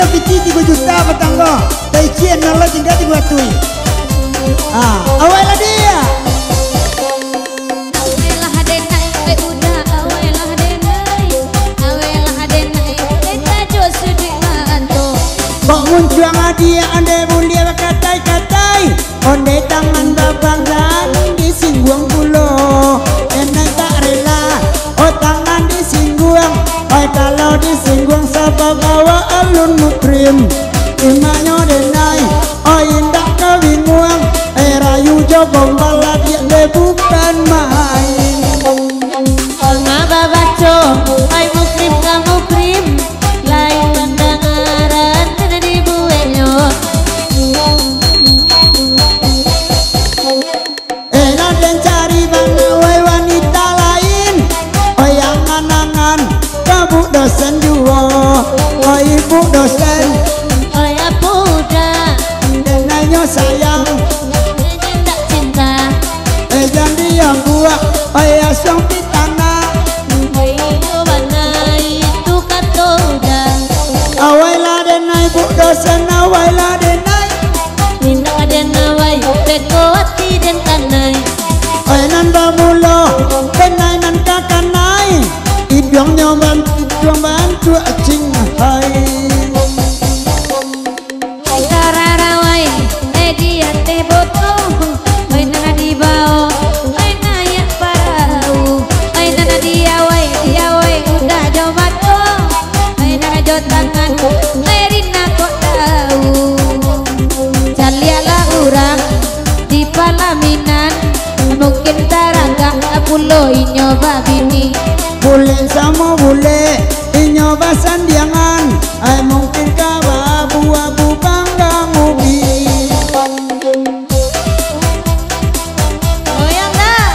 dia piti 3 juta petanggo. Taician nolo tinggal dibuatui. Awal lah dia. Kok muncul dia ande mulia katai-katai. Onde tangan babanggan disinggung pulo. Enak tak rela. Oh tangan disinggung. Oh kalau disinggung sabab bawa alun mukrim. Imanyo denai. Oh indah kawinguang. Rayu jogong balad yang bukan main. Olma babaco. Ay mukrim kamu krim. Lain pandangaran karena dibuenyo. Dan cari banawai wanita lain. Oh yang anangan kamu dosen juga. Oh ibu dosen. Oh ya budak. Dengannya sayang. Tak cinta. Jangan yang buah. Oh ya song di tanah. Iyo bana itu katoda. Awailah denai bu dosen. Awailah denai. Nindak ada nawai. Beko hati dan kanai. Oi nan bamulo, kenai nan kakanai. Ibyong nyoban, bantu acing hai. Kararawai, dia teh botol. Oi nana di bawah, oi naya parau. Oi nana dia wai, udah jobat oh. Oi nana jot tangan, Rina kok tahu. Calialah orang di Palaminan. Mungkin tarangga pulo inyo babini. Bule sama bule, inyoba sandiangan. Ay mungkin kawa abu-abu bangga mubi. Oh yang dah,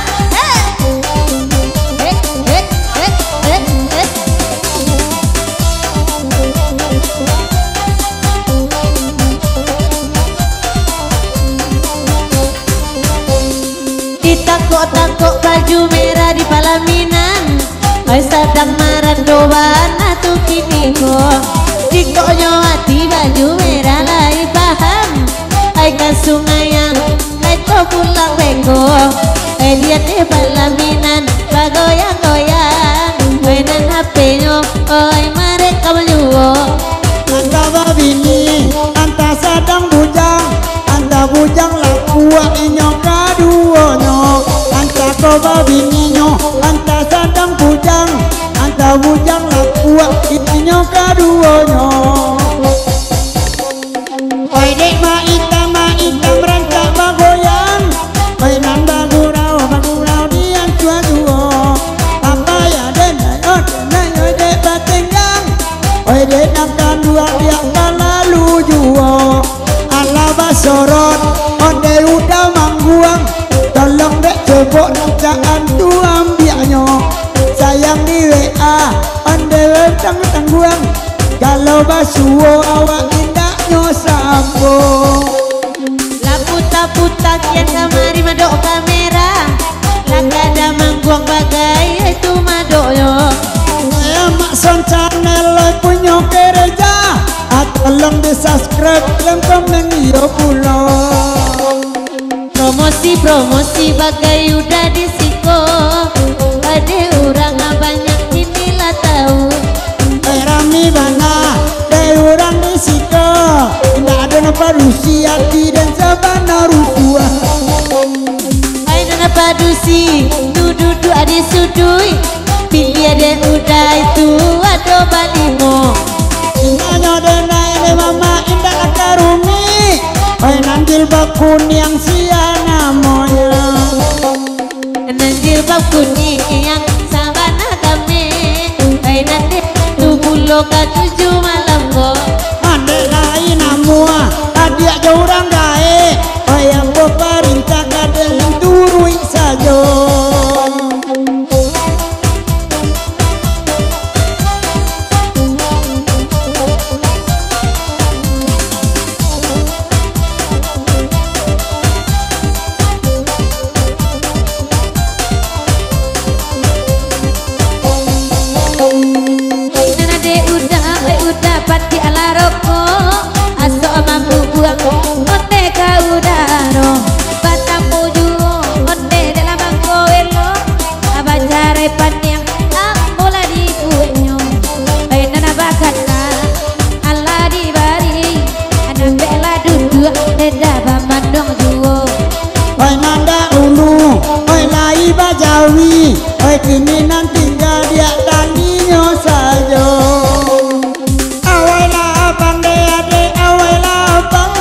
Takut baju merah di Palaminan. Ay sadang marandoban atau kini kok. Dikoknya hati baju merah lai paham. Ay kasungayang ay to pulang bengko. Ay lihat di Palaminan bagoyang-goyang. Mainan HP-nyo ay mereka menyuwo. Anta babini, anta sadang bujang. Anta bujang lakua inyo kaduonyo. Anta ko babininyo, anta sadang bujang. Anta bujang lakua inyo kaduonyo. Oi dek maita merangkak bagoyang. Oi nanda gurau dian cua-cuo. Apa ya denai oi dek batenggang. Oi dek nakan dua dia lalu juo. Ala basorot onde udah mangguang. Tolong dek cebok nacaan tu ambiaknyo. Sayang di WA onde wedang tangguang. Kalau basuo awak indaknyo sambung. La puta-puta kian kamari madok kamera. Lakada mangguang bagai itu madoknya. Mak son channel punya gereja. Tolong di subscribe dan komen yo pulo. Promosi bagai udah disiko. Ada orang banyak inilah tahu. Rami bana de orang di siko. Tidak ada napa Rusia dan sabana Rusua. Ay nana padusi dudu adi sudui. Pilih ada udah itu ado balimo. Inanya denai mama indah akarumi. Oi nanggil bakun yang siana moya. Nanti bab kuning yang sabana kami. Ay nanti tubulo ka 7 malam go. Ande lain amua adia jorang gae. Oi yang pemerintah kadang turui saja. kiminan tinggal dia taninya saja. Awailah abang de ade, awailah abang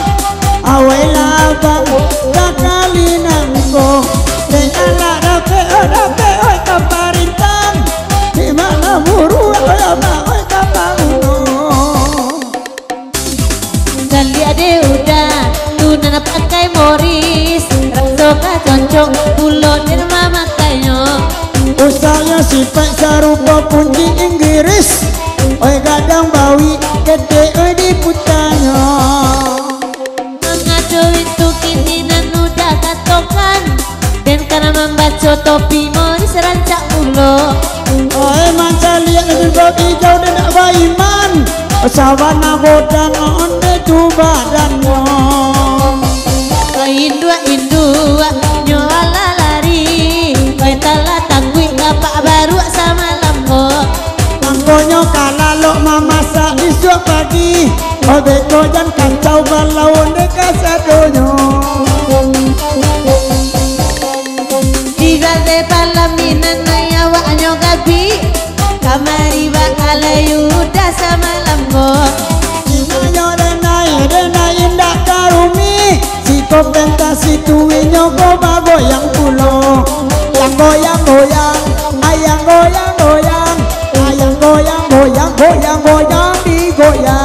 kakali nangko. Dengarlah rape oi kaparintang, di mana buru oi kaparuno. Kali ade udah tunan pakai moris, rasoka concong pulo dan mama kayo. Usahanya sifat serupa punci Inggris, oi gadang bawi gede oi diputanya. Mengadu itu kini nan udah katokan, dan karena membaca topi moris rancak pulo. Oi manca lihat itu kau hijau dan nak baiman, sawana godang onde tu badannya. Indua nyoala lari, kau telah tangguh kapak baru sama lambo. Mangkonyo kalalo mamasak esok pagi, oi beto jan kacau balau onde kasadonyo. Tiga de palaminan naya waknyo gabi, kamari bakal yuda sama lambo. Inayo denai indah karumi, si kau pentasi tuinyo kau bagoyang pulo. Yang goyang-goyang, ayang goyang-goyang, ayang goyang-goyang, goyang-goyang digoyang.